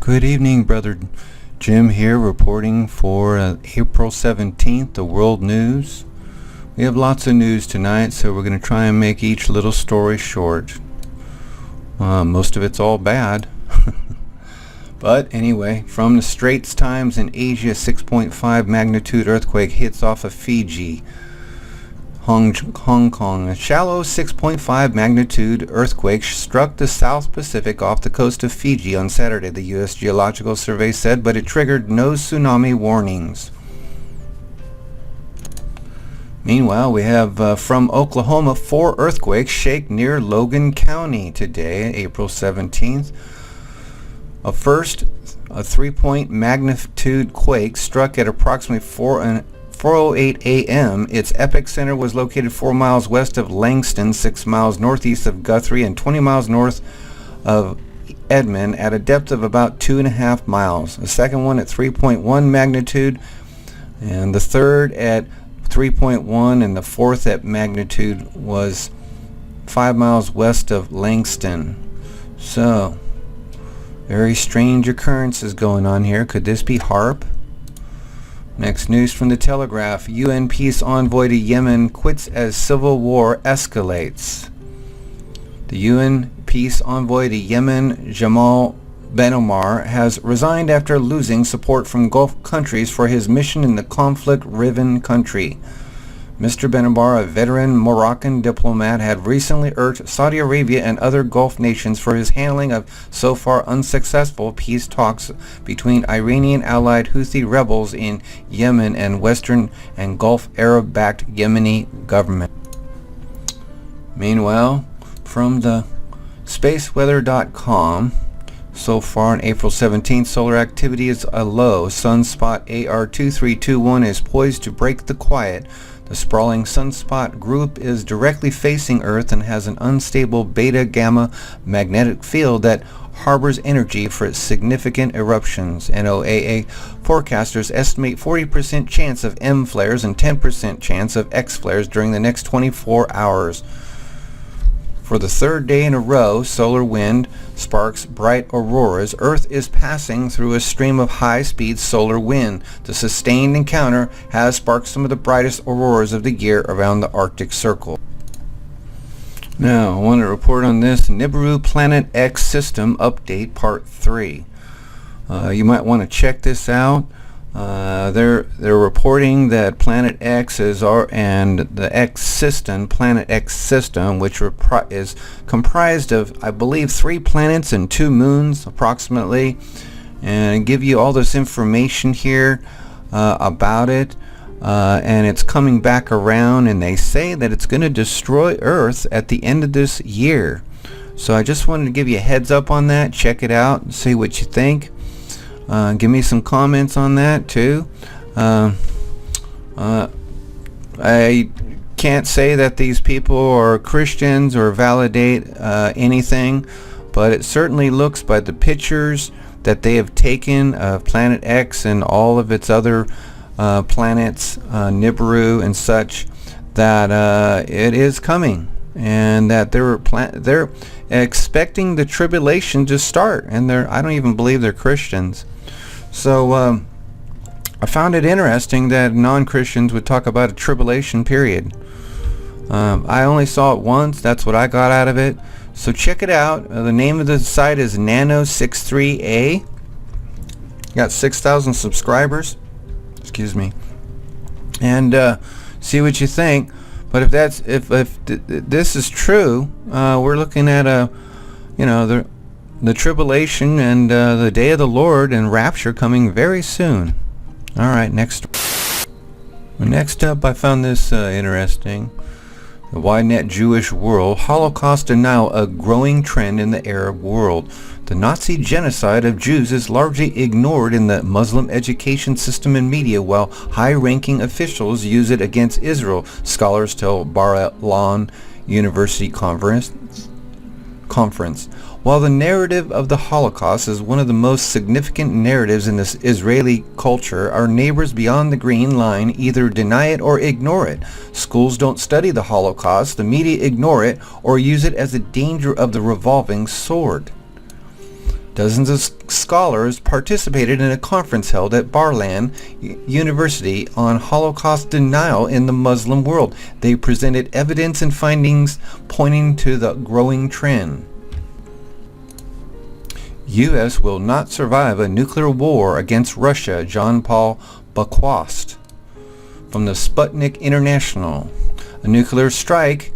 Good evening, Brother Jim here, reporting for April 17th, the world news. We have lots of news tonight, so we're going to try and make each little story short. Most of it's all bad. But anyway, from the Straits Times in Asia, 6.5 magnitude earthquake hits off of Fiji, Hong Kong. A shallow 6.5 magnitude earthquake struck the South Pacific off the coast of Fiji on Saturday, the U.S. Geological Survey said, but it triggered no tsunami warnings. Meanwhile, we have from Oklahoma, 4 earthquakes shake near Logan County today, April 17th. A 3-point magnitude quake struck at approximately 4:08 a.m. Its epicenter was located 4 miles west of Langston, 6 miles northeast of Guthrie, and 20 miles north of Edmond at a depth of about 2.5 miles. The second one at 3.1 magnitude, and the third at 3.1, and the fourth at magnitude was 5 miles west of Langston. So, very strange occurrences going on here. Could this be HAARP? Next news from the Telegraph. UN peace envoy to Yemen quits as civil war escalates. The UN peace envoy to Yemen, Jamal Ben-Omar, has resigned after losing support from Gulf countries for his mission in the conflict-riven country. Mr. Ben-Omar, a veteran Moroccan diplomat, had recently urged Saudi Arabia and other Gulf nations for his handling of so far unsuccessful peace talks between Iranian-allied Houthi rebels in Yemen and Western and Gulf Arab-backed Yemeni government. Meanwhile, from the spaceweather.com, so far on April 17th, solar activity is a low. Sunspot AR2321 is poised to break the quiet. The sprawling sunspot group is directly facing Earth and has an unstable beta-gamma magnetic field that harbors energy for its significant eruptions. NOAA forecasters estimate 40% chance of M flares and 10% chance of X flares during the next 24 hours. For the third day in a row, solar wind sparks bright auroras. Earth is passing through a stream of high-speed solar wind. The sustained encounter has sparked some of the brightest auroras of the year around the Arctic Circle. Now, I want to report on this Nibiru Planet X System Update Part 3. You might want to check this out. They're reporting that Planet X and the X system, Planet X system, which is comprised of, I believe, 3 planets and 2 moons approximately, and give you all this information here about it, and it's coming back around, and they say that it's going to destroy Earth at the end of this year. So I just wanted to give you a heads up on that. Check it out and see what you think. Give me some comments on that too. I can't say that these people are Christians or validate anything, but it certainly looks by the pictures that they have taken of Planet X and all of its other planets, Nibiru and such, that it is coming, and that they're expecting the tribulation to start, and I don't even believe they're Christians. So I found it interesting that non-Christians would talk about a tribulation period. I only saw it once. That's what I got out of it. So check it out. The name of the site is Nano63A. Got 6,000 subscribers. Excuse me. And see what you think. But if this is true, we're looking at the tribulation and the day of the Lord and rapture coming very soon. All right, next up, I found this interesting. The Ynet Jewish World, Holocaust denial a growing trend in the Arab world. The Nazi genocide of Jews is largely ignored in the Muslim education system and media, while high-ranking officials use it against Israel, scholars tell Bar-Ilan University Conference. While the narrative of the Holocaust is one of the most significant narratives in this Israeli culture, our neighbors beyond the Green Line either deny it or ignore it. Schools don't study the Holocaust, the media ignore it, or use it as a danger of the revolving sword. Dozens of scholars participated in a conference held at Bar-Ilan University on Holocaust denial in the Muslim world. They presented evidence and findings pointing to the growing trend. U.S. will not survive a nuclear war against Russia, Jean-Paul Bocquast. From the Sputnik International, a nuclear strike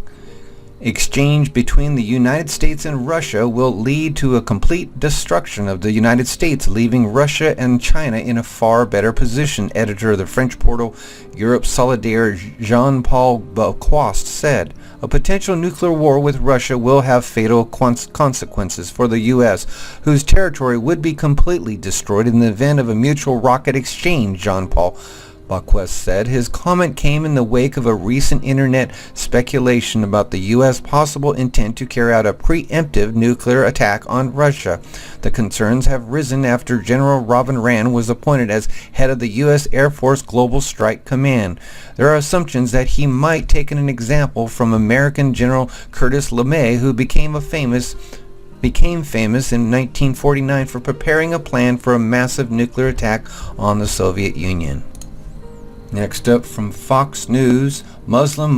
exchange between the United States and Russia will lead to a complete destruction of the United States, leaving Russia and China in a far better position, editor of the French portal Europe Solidaire Jean-Paul Bocquast said. A potential nuclear war with Russia will have fatal consequences for the U.S., whose territory would be completely destroyed in the event of a mutual rocket exchange, Jean-Paul Bocquast said. His comment came in the wake of a recent internet speculation about the U.S. possible intent to carry out a preemptive nuclear attack on Russia. The concerns have risen after General Robin Rand was appointed as head of the U.S. Air Force Global Strike Command. There are assumptions that he might take an example from American General Curtis LeMay, who became famous in 1949 for preparing a plan for a massive nuclear attack on the Soviet Union. Next up from Fox News, Muslim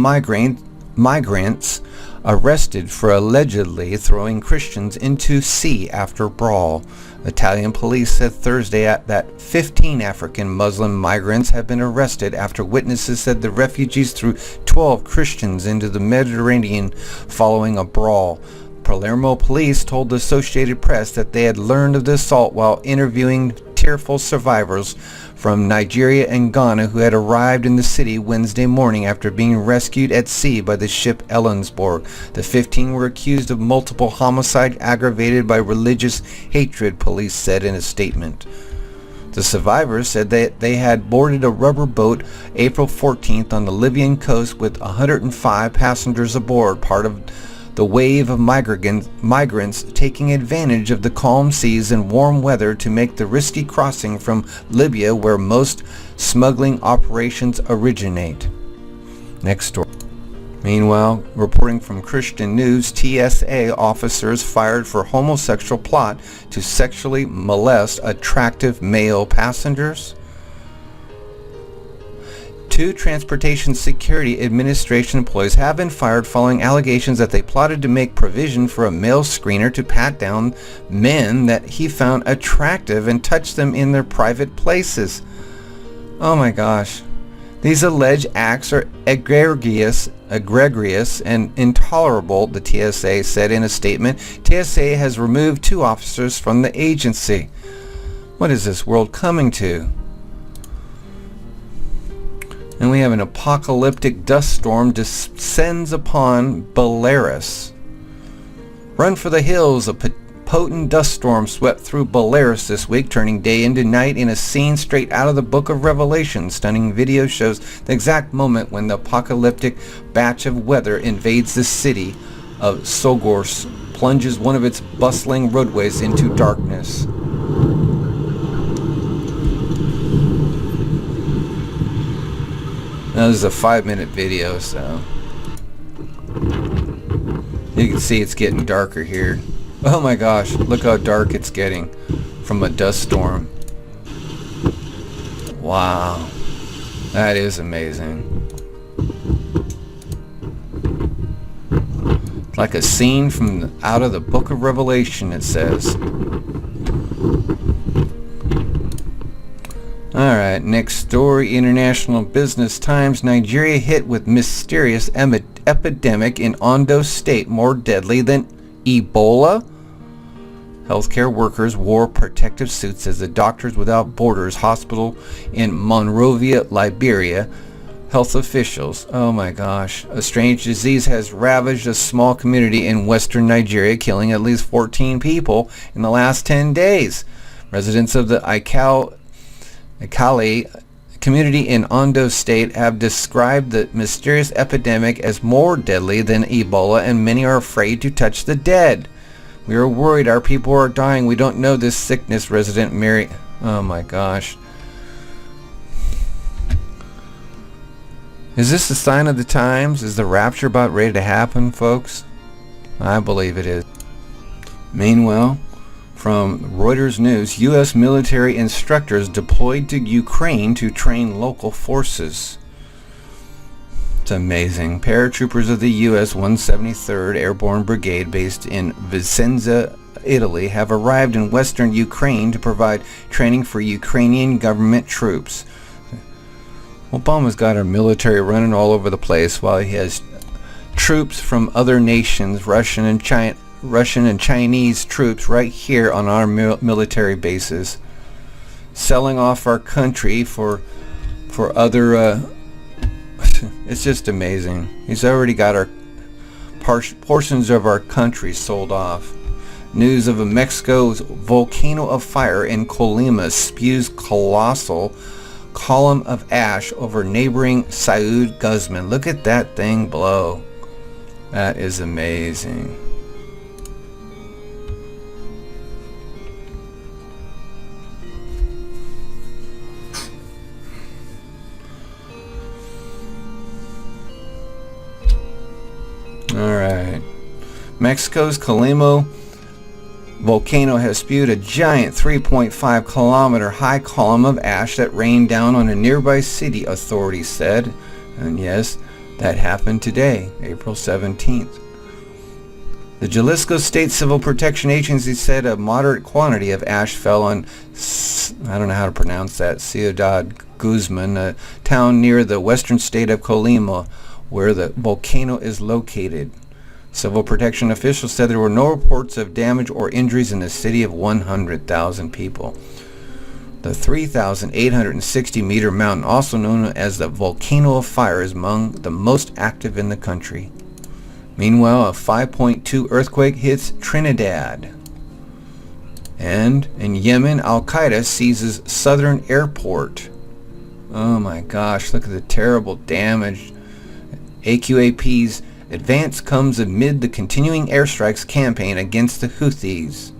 migrants arrested for allegedly throwing Christians into sea after brawl. Italian police said Thursday that 15 African Muslim migrants have been arrested after witnesses said the refugees threw 12 Christians into the Mediterranean following a brawl. Palermo police told the Associated Press that they had learned of the assault while interviewing tearful survivors from Nigeria and Ghana who had arrived in the city Wednesday morning after being rescued at sea by the ship Ellensborg. The 15 were accused of multiple homicide aggravated by religious hatred, police said in a statement. The survivors said that they had boarded a rubber boat April 14th on the Libyan coast with 105 passengers aboard, part of the wave of migrants taking advantage of the calm seas and warm weather to make the risky crossing from Libya, where most smuggling operations originate. Next story. Meanwhile, reporting from Christian News, TSA officers fired for homosexual plot to sexually molest attractive male passengers. 2 Transportation Security Administration employees have been fired following allegations that they plotted to make provision for a male screener to pat down men that he found attractive and touch them in their private places. Oh my gosh. These alleged acts are egregious and intolerable, the TSA said in a statement. TSA has removed 2 officers from the agency. What is this world coming to? And we have an apocalyptic dust storm descends upon Belarus. Run for the hills. A potent dust storm swept through Belarus this week, turning day into night in a scene straight out of the book of Revelation. Stunning video shows the exact moment when the apocalyptic batch of weather invades the city of Sogorsk, plunges one of its bustling roadways into darkness. Now this is a 5-minute video, so you can see it's getting darker here. Oh my gosh, look how dark it's getting from a dust storm. Wow, that is amazing. It's like a scene from out of the book of Revelation, it says. Alright, next story. International Business Times. Nigeria hit with mysterious epidemic in Ondo State, more deadly than Ebola. Healthcare workers wore protective suits as the Doctors Without Borders hospital in Monrovia, Liberia. Health officials. Oh my gosh. A strange disease has ravaged a small community in western Nigeria, killing at least 14 people in the last 10 days. Residents of the Ikali community in Ondo State have described the mysterious epidemic as more deadly than Ebola, and many are afraid to touch the dead. We are worried our people are dying. We don't know this sickness, resident Mary. Oh my gosh. Is this a sign of the times? Is the rapture about ready to happen, folks? I believe it is. Meanwhile, From Reuters News, U.S. military instructors deployed to Ukraine to train local forces. It's amazing. Paratroopers of the U.S. 173rd Airborne Brigade, based in Vicenza, Italy, have arrived in western Ukraine to provide training for Ukrainian government troops. Obama's got our military running all over the place while he has troops from other nations, Russian and Chinese troops right here on our military bases, selling off our country for other it's just amazing. He's already got our portions of our country sold off. News of Mexico's volcano of fire in Colima spews colossal column of ash over neighboring Saud Guzman. Look at that thing blow. That is amazing. Alright. Mexico's Colima volcano has spewed a giant 3.5 kilometer high column of ash that rained down on a nearby city, authorities said. And yes, that happened today, April 17th. The Jalisco State Civil Protection Agency said a moderate quantity of ash fell on, I don't know how to pronounce that, Ciudad Guzman, a town near the western state of Colima, where the volcano is located. Civil protection officials said there were no reports of damage or injuries in the city of 100,000 people. The 3,860 meter mountain, also known as the Volcano of Fire, is among the most active in the country. Meanwhile, a 5.2 earthquake hits Trinidad. And in Yemen, Al-Qaeda seizes southern airport. Oh my gosh, look at the terrible damage. AQAP's advance comes amid the continuing airstrikes campaign against the Houthis.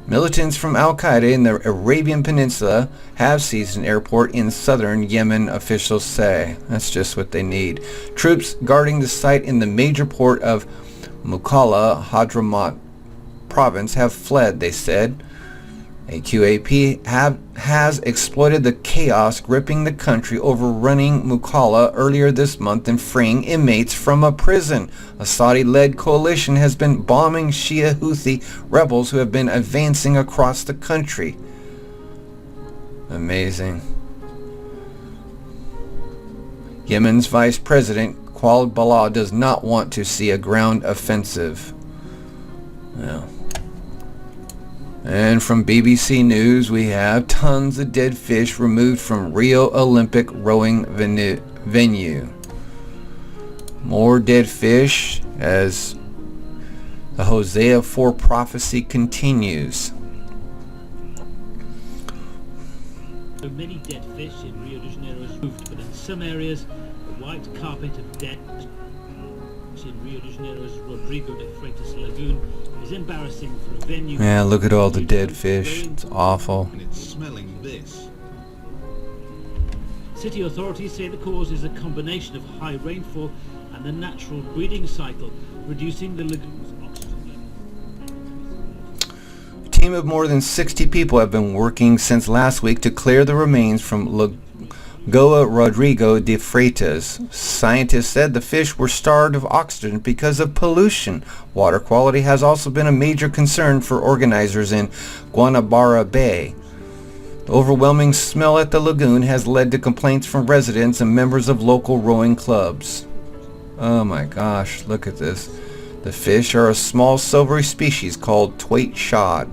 Militants from Al-Qaeda in the Arabian Peninsula have seized an airport in southern Yemen, officials say. That's just what they need. Troops guarding the site in the major port of Mukalla, Hadramaut province, have fled, they said. AQAP has exploited the chaos gripping the country, overrunning Mukalla earlier this month and freeing inmates from a prison. A Saudi-led coalition has been bombing Shia Houthi rebels who have been advancing across the country. Amazing. Yemen's Vice President Khalid Ballah does not want to see a ground offensive. Well. And from BBC News, we have tons of dead fish removed from Rio Olympic rowing venue. More dead fish as the Hosea 4 prophecy continues. Many dead fish in Rio de Janeiro is removed, but in some areas, a white carpet of dead in Rio de Janeiro's Rodrigo de Freitas Lagoon is embarrassing for a venue. Yeah, look at all the dead fish. It's awful. And it's smelling this. City authorities say the cause is a combination of high rainfall and the natural breeding cycle, reducing the lagoon's oxygen levels. A team of more than 60 people have been working since last week to clear the remains from Lagoa Rodrigo de Freitas. Scientists said the fish were starved of oxygen because of pollution. Water quality has also been a major concern for organizers in Guanabara Bay. The overwhelming smell at the lagoon has led to complaints from residents and members of local rowing clubs. Oh my gosh, look at this. The fish are a small silvery species called Thwaite shad.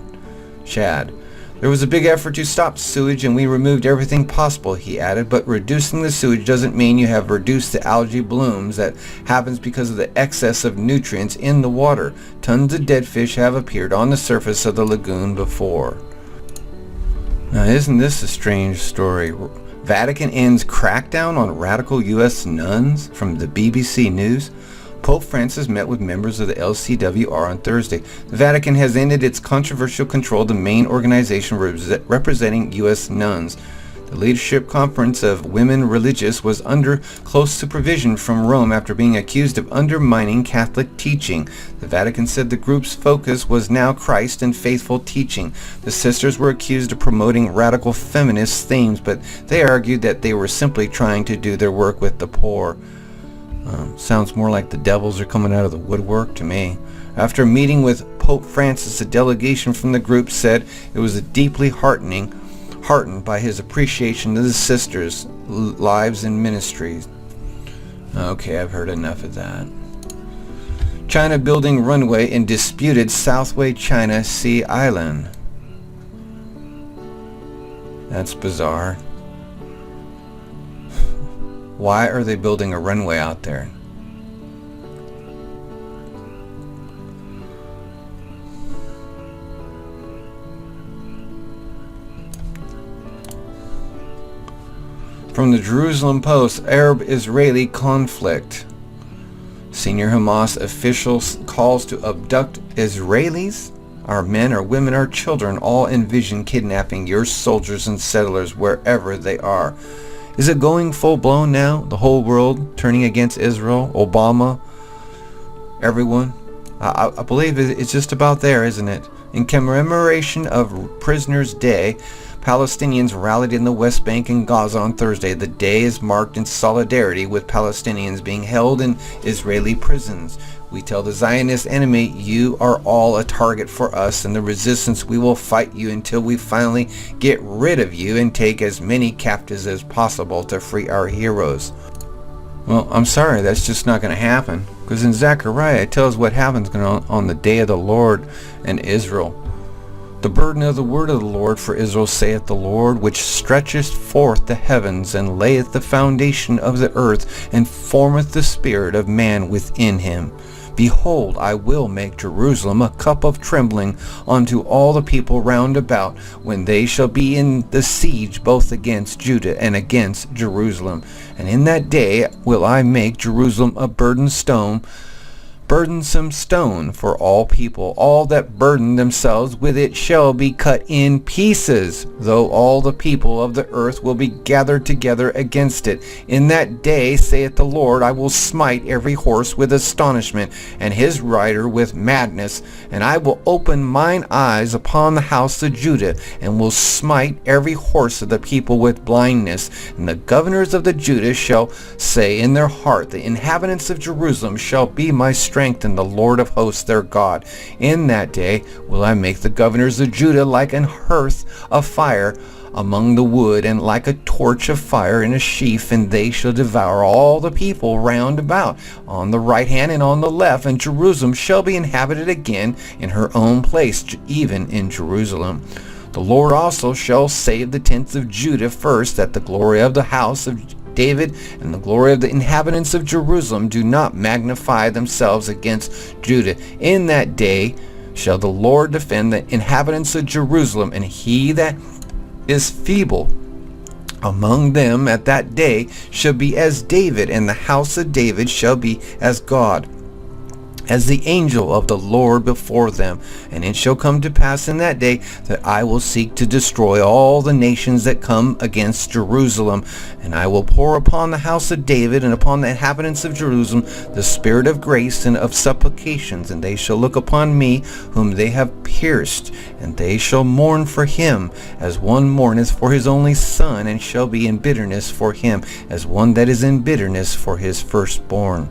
There was a big effort to stop sewage and we removed everything possible, he added, but reducing the sewage doesn't mean you have reduced the algae blooms. That happens because of the excess of nutrients in the water. Tons of dead fish have appeared on the surface of the lagoon before. Now, isn't this a strange story? Vatican ends crackdown on radical U.S. nuns. From the BBC News. Pope Francis met with members of the LCWR on Thursday. The Vatican has ended its controversial control of the main organization representing U.S. nuns. The Leadership Conference of Women Religious was under close supervision from Rome after being accused of undermining Catholic teaching. The Vatican said the group's focus was now Christ and faithful teaching. The sisters were accused of promoting radical feminist themes, but they argued that they were simply trying to do their work with the poor. Sounds more like the devils are coming out of the woodwork to me. After meeting with Pope Francis, a delegation from the group said it was deeply heartened by his appreciation of the sisters' lives and ministries. Okay, I've heard enough of that. China building runway in disputed Southway China Sea Island. That's bizarre. Why are they building a runway out there? From the Jerusalem Post, Arab-Israeli conflict. Senior Hamas officials calls to abduct Israelis. Our men, our women, our children all envision kidnapping your soldiers and settlers wherever they are. Is it going full-blown now? The whole world turning against Israel? Obama? Everyone? I believe it's just about there, isn't it? In commemoration of Prisoners' Day, Palestinians rallied in the West Bank and Gaza on Thursday. The day is marked in solidarity with Palestinians being held in Israeli prisons. We tell the Zionist enemy, you are all a target for us, and the resistance, we will fight you until we finally get rid of you and take as many captives as possible to free our heroes. Well, I'm sorry, that's just not going to happen. Because in Zechariah, it tells what happens on the day of the Lord in Israel. The burden of the word of the Lord for Israel, saith the Lord, which stretcheth forth the heavens, and layeth the foundation of the earth, and formeth the spirit of man within him. Behold, I will make Jerusalem a cup of trembling unto all the people round about, when they shall be in the siege both against Judah and against Jerusalem. And in that day will I make Jerusalem a burdensome stone for all people. All that burden themselves with it shall be cut in pieces, though all the people of the earth will be gathered together against it. In that day, saith the Lord, I will smite every horse with astonishment, and his rider with madness, and I will open mine eyes upon the house of Judah, and will smite every horse of the people with blindness. And the governors of the Judah shall say in their heart, the inhabitants of Jerusalem shall be my strength, and the Lord of hosts their God. In that day will I make the governors of Judah like an hearth of fire among the wood, and like a torch of fire in a sheaf, and they shall devour all the people round about, on the right hand and on the left, and Jerusalem shall be inhabited again in her own place, even in Jerusalem. The Lord also shall save the tents of Judah first, that the glory of the house of David and the glory of the inhabitants of Jerusalem do not magnify themselves against Judah. In that day shall the Lord defend the inhabitants of Jerusalem, and he that is feeble among them at that day shall be as David, and the house of David shall be as God, as the angel of the Lord before them. And it shall come to pass in that day that I will seek to destroy all the nations that come against Jerusalem. And I will pour upon the house of David and upon the inhabitants of Jerusalem the spirit of grace and of supplications. And they shall look upon me whom they have pierced, and they shall mourn for him as one mourneth for his only son, and shall be in bitterness for him as one that is in bitterness for his firstborn.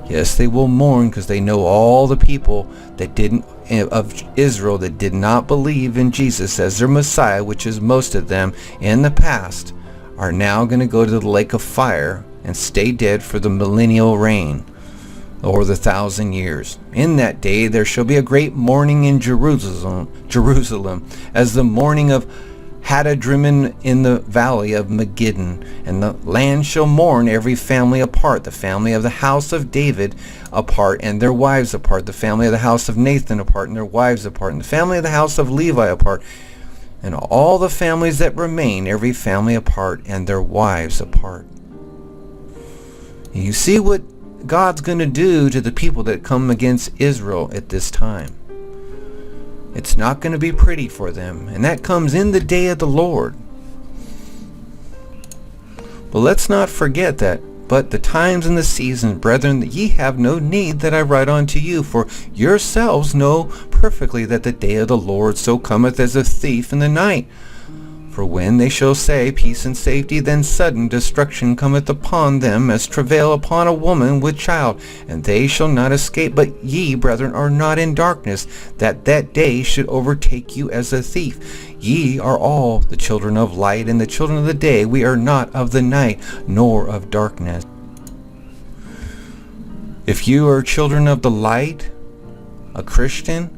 Yes, they will mourn because they know all the people that of Israel that did not believe in Jesus as their Messiah, which is most of them in the past, are now going to go to the lake of fire and stay dead for the millennial reign, or the 1,000 years. In that day there shall be a great mourning in Jerusalem, as the mourning of Hadadrimmon in the valley of Megiddo, and the land shall mourn every family apart, the family of the house of David apart, and their wives apart, the family of the house of Nathan apart, and their wives apart, and the family of the house of Levi apart, and all the families that remain, every family apart, and their wives apart. You see what God's going to do to the people that come against Israel at this time. It's not going to be pretty for them, and that comes in the day of the Lord. But let's not forget that, but the times and the seasons, brethren, that ye have no need that I write unto you, for yourselves know perfectly that the day of the Lord so cometh as a thief in the night. For when they shall say, Peace and safety, then sudden destruction cometh upon them as travail upon a woman with child, and they shall not escape. But ye, brethren, are not in darkness, that that day should overtake you as a thief. Ye are all the children of light and the children of the day. We are not of the night, nor of darkness. If you are children of the light, a Christian,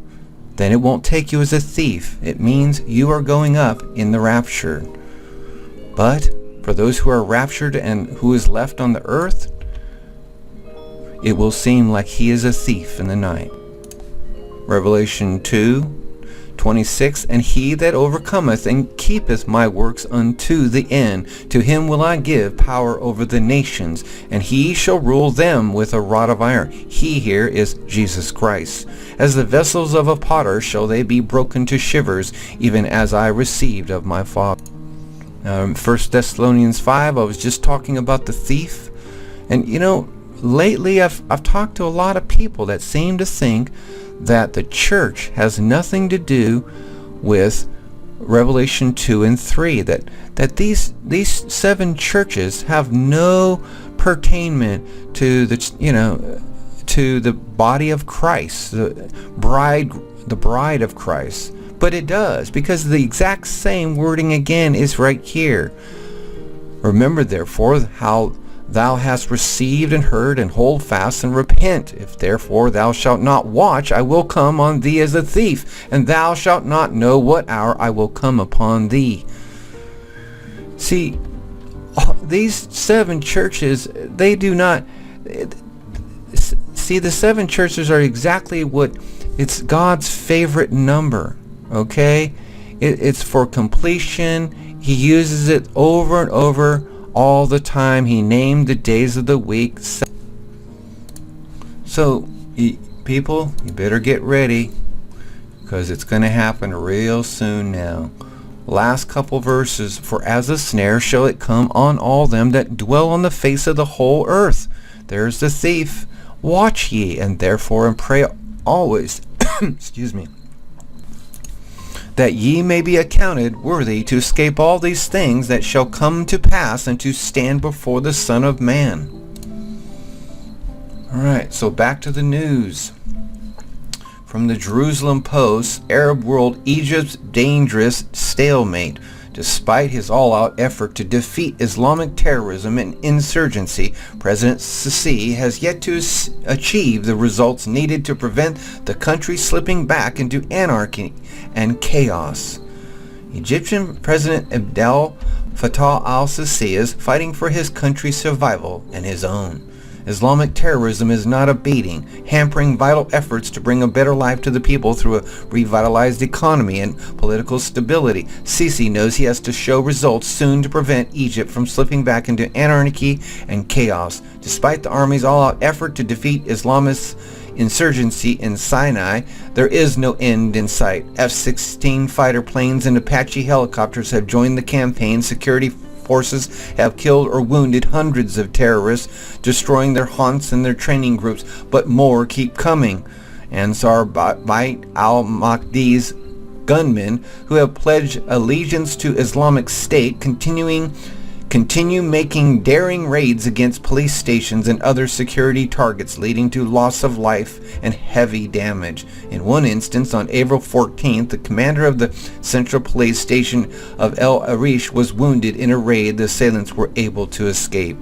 then it won't take you as a thief. It means you are going up in the rapture. But for those who are raptured and who is left on the earth, it will seem like he is a thief in the night. Revelation 2:26, and he that overcometh and keepeth my works unto the end, to him will I give power over the nations, and he shall rule them with a rod of iron. He here is Jesus Christ. As the vessels of a potter shall they be broken to shivers, even as I received of my Father. Now in 1 Thessalonians 5, I was just talking about the thief. And lately I've talked to a lot of people that seem to think that the church has nothing to do with Revelation 2 and 3, that these 7 churches have no pertainment to to the body of Christ, the bride of Christ. But it does, because the exact same wording again is right here. Remember therefore how thou hast received and heard, and hold fast and repent. If therefore thou shalt not watch, I will come on thee as a thief, and thou shalt not know what hour I will come upon thee. See, these 7 churches, they do not... See, the 7 churches are exactly what... It's God's favorite number, okay? It's for completion. He uses it over and over all the time. He named the days of the week. So, people, you better get ready, because it's going to happen real soon now. Last couple verses, for as a snare shall it come on all them that dwell on the face of the whole earth. There's the thief. Watch ye, and therefore and pray always, excuse me, that ye may be accounted worthy to escape all these things that shall come to pass, and to stand before the Son of Man. Alright, so back to the news. From the Jerusalem Post, Arab world, Egypt's dangerous stalemate. Despite his all-out effort to defeat Islamic terrorism and insurgency, President Sisi has yet to achieve the results needed to prevent the country slipping back into anarchy and chaos. Egyptian President Abdel Fattah al-Sisi is fighting for his country's survival and his own. Islamic terrorism is not abating, hampering vital efforts to bring a better life to the people through a revitalized economy and political stability. Sisi knows he has to show results soon to prevent Egypt from slipping back into anarchy and chaos. Despite the army's all-out effort to defeat Islamist insurgency in Sinai, there is no end in sight. F-16 fighter planes and Apache helicopters have joined the campaign. Security forces have killed or wounded hundreds of terrorists, destroying their haunts and their training groups, but more keep coming. Ansar Bait al-Mahdi's gunmen, who have pledged allegiance to Islamic State, continue making daring raids against police stations and other security targets, leading to loss of life and heavy damage. In one instance, on April 14th, the commander of the Central Police Station of El Arish was wounded in a raid. The assailants were able to escape.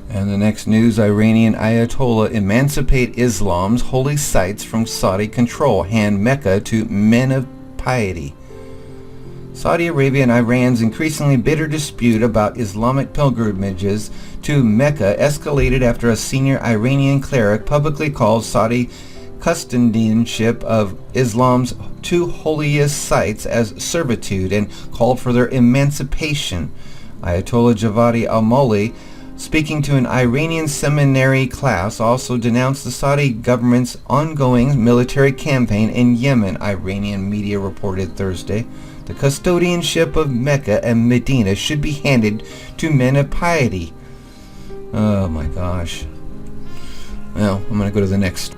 And the next news, Iranian Ayatollah emancipate Islam's holy sites from Saudi control, hand Mecca to men of piety. Saudi Arabia and Iran's increasingly bitter dispute about Islamic pilgrimages to Mecca escalated after a senior Iranian cleric publicly called Saudi custodianship of Islam's 2 holiest sites as servitude and called for their emancipation. Ayatollah Javadi al-Moli speaking to an Iranian seminary class, also denounced the Saudi government's ongoing military campaign in Yemen, Iranian media reported Thursday. The custodianship of Mecca and Medina should be handed to men of piety. Oh my gosh. Well, I'm going to go to the next.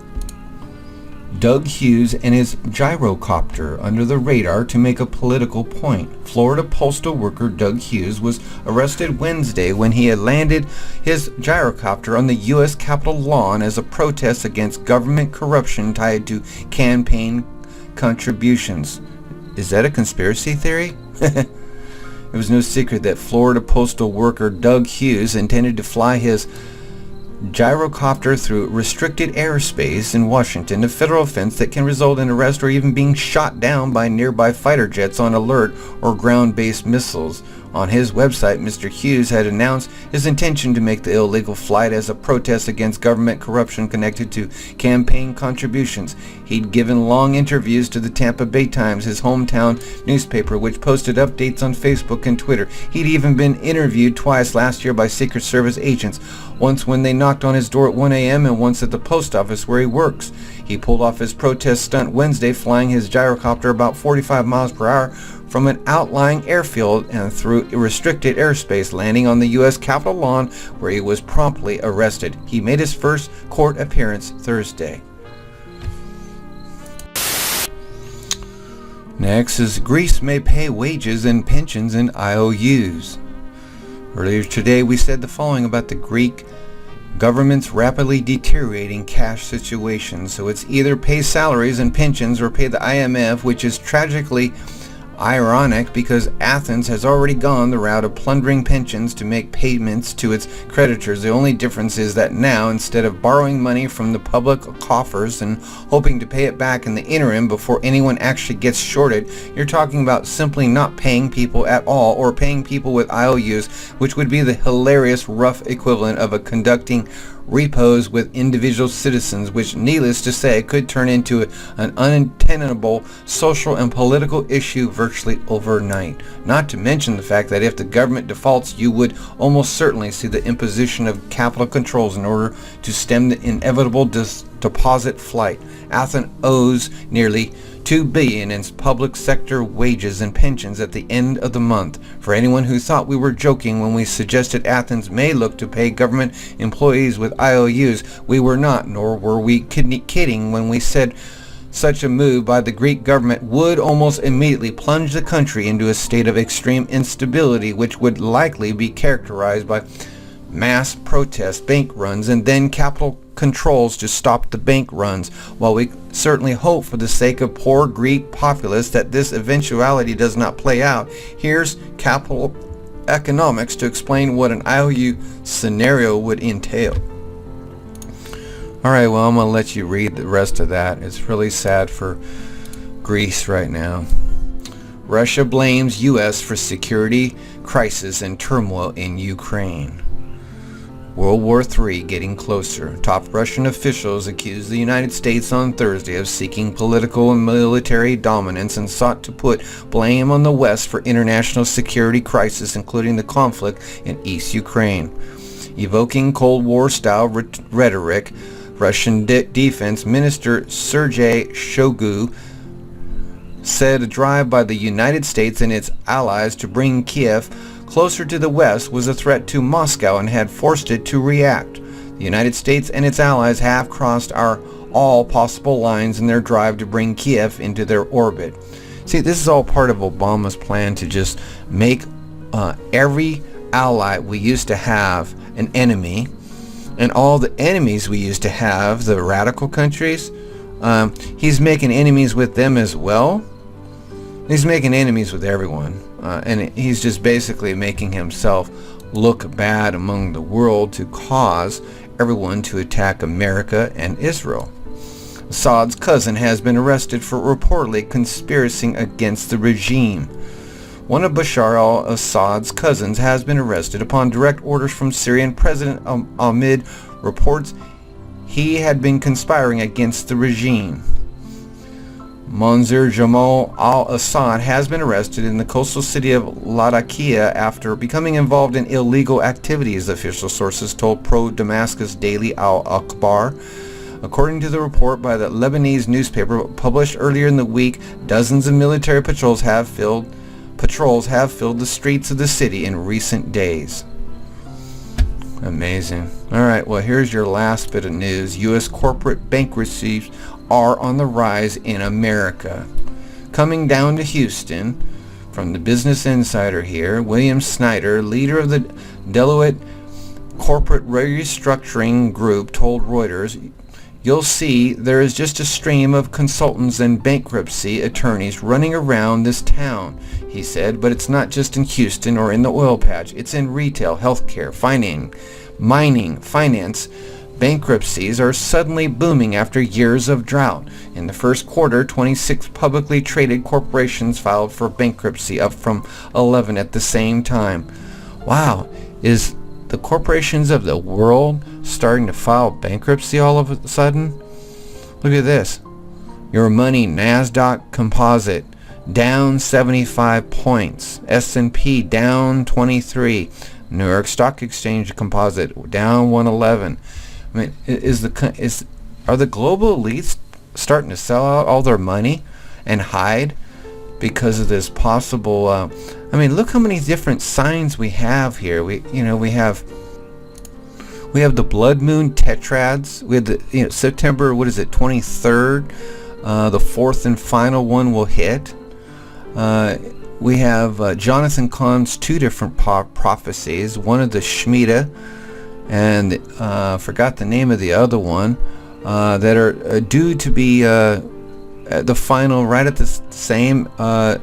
Doug Hughes and his gyrocopter under the radar to make a political point. Florida postal worker Doug Hughes was arrested Wednesday when he had landed his gyrocopter on the U.S. Capitol lawn as a protest against government corruption tied to campaign contributions. Is that a conspiracy theory? It was no secret that Florida postal worker Doug Hughes intended to fly his gyrocopter through restricted airspace in Washington, a federal offense that can result in arrest or even being shot down by nearby fighter jets on alert or ground-based missiles. On his website, Mr. Hughes had announced his intention to make the illegal flight as a protest against government corruption connected to campaign contributions. He'd given long interviews to the Tampa Bay Times, his hometown newspaper, which posted updates on Facebook and Twitter. He'd even been interviewed twice last year by Secret Service agents, once when they knocked on his door at 1 a.m. and once at the post office where he works. He pulled off his protest stunt Wednesday, flying his gyrocopter about 45 miles per hour from an outlying airfield and through restricted airspace, landing on the U.S. Capitol lawn where he was promptly arrested. He made his first court appearance Thursday. Next is Greece may pay wages and pensions in IOUs. Earlier today we said the following about the Greek government's rapidly deteriorating cash situation. So it's either pay salaries and pensions or pay the IMF, which is tragically ironic because Athens has already gone the route of plundering pensions to make payments to its creditors. The only difference is that now, instead of borrowing money from the public coffers and hoping to pay it back in the interim before anyone actually gets shorted, you're talking about simply not paying people at all, or paying people with IOUs, which would be the hilarious rough equivalent of conducting repos with individual citizens, which, needless to say, could turn into an untenable social and political issue virtually overnight. Not to mention the fact that if the government defaults, you would almost certainly see the imposition of capital controls in order to stem the inevitable deposit flight. Athens owes nearly $2 billion in public sector wages and pensions at the end of the month. For anyone who thought we were joking when we suggested Athens may look to pay government employees with IOUs, we were not, nor were we kidding when we said such a move by the Greek government would almost immediately plunge the country into a state of extreme instability, which would likely be characterized by mass protests, bank runs, and then capital controls to stop the bank runs. While we certainly hope for the sake of poor Greek populace that this eventuality does not play out, here's capital economics to explain what an IOU scenario would entail. Alright, well, I'm going to let you read the rest of that. It's really sad for Greece right now. Russia blames U.S. for security crisis and turmoil in Ukraine. World War III getting closer. Top Russian officials accused the United States on Thursday of seeking political and military dominance and sought to put blame on the West for international security crisis, including the conflict in East Ukraine. Evoking Cold War-style rhetoric, Russian Defense Minister Sergei Shoigu said a drive by the United States and its allies to bring Kiev closer to the West was a threat to Moscow and had forced it to react. The United States and its allies have crossed all possible lines in their drive to bring Kiev into their orbit. See, this is all part of Obama's plan to just make every ally we used to have an enemy, and all the enemies we used to have, the radical countries, he's making enemies with them as well. He's making enemies with everyone. And he's just basically making himself look bad among the world to cause everyone to attack America and Israel. Assad's cousin has been arrested for reportedly conspiring against the regime. One of Bashar al-Assad's cousins has been arrested upon direct orders from Syrian President Ahmed. Reports he had been conspiring against the regime. Mansour Jamal al-Assad has been arrested in the coastal city of Latakia after becoming involved in illegal activities, official sources told pro-Damascus Daily Al-Akhbar. According to the report by the Lebanese newspaper published earlier in the week, dozens of military patrols have filled the streets of the city in recent days. Amazing. All right, well, here's your last bit of news. U.S. corporate bankruptcies are on the rise in America. Coming down to Houston, from the Business Insider here, William Snyder, leader of the Deloitte Corporate Restructuring Group, told Reuters, "You'll see there is just a stream of consultants and bankruptcy attorneys running around this town," he said, "but it's not just in Houston or in the oil patch. It's in retail, healthcare, finance. Bankruptcies are suddenly booming after years of drought. In the first quarter, 26 publicly traded corporations filed for bankruptcy, up from 11 at the same time." Wow, is the corporations of the world starting to file bankruptcy all of a sudden? Look at this. Your money, NASDAQ Composite, down 75 points. S&P down 23. New York Stock Exchange Composite down 111. I mean, are the global elites starting to sell out all their money and hide because of this possible? I mean, look how many different signs we have here. We have the blood moon tetrads. We had the September 23rd. The fourth and final one will hit. We have Jonathan Cahn's two different prophecies. One of the Shemitah, and forgot the name of the other one, that are due to be the final right at the same the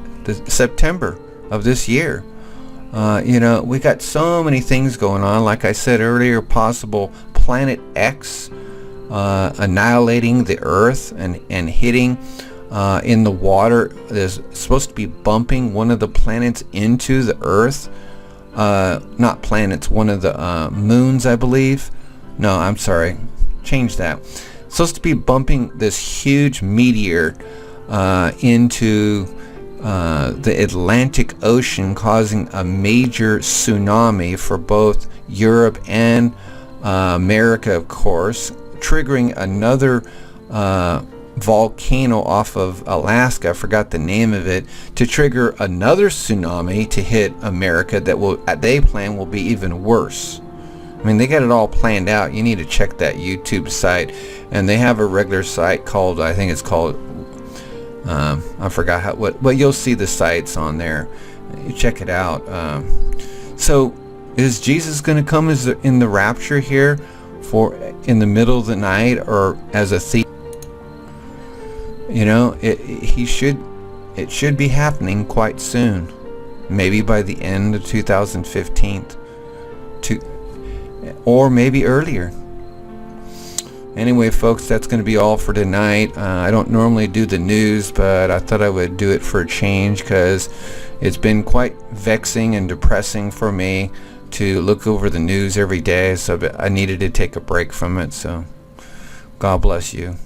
September of this year. We got so many things going on. Like I said earlier, possible Planet X annihilating the Earth and hitting in the water. There's supposed to be bumping one of the planets into the Earth. Not planets, one of the moons, I believe. No, I'm sorry. Change that. It's supposed to be bumping this huge meteor into the Atlantic Ocean, causing a major tsunami for both Europe and America, of course, triggering another volcano off of Alaska, I forgot the name of it, to trigger another tsunami to hit America that they plan will be even worse. I mean, they got it all planned out. You need to check that YouTube site, and they have a regular site called, I think it's called, I forgot but you'll see the sites on there. You check it out. So is Jesus going to come in the rapture here in the middle of the night, or as a thief? It should be happening quite soon, maybe by the end of 2015, or maybe earlier. Anyway, folks, that's going to be all for tonight. I don't normally do the news, but I thought I would do it for a change, because it's been quite vexing and depressing for me to look over the news every day, so I needed to take a break from it. So God bless you.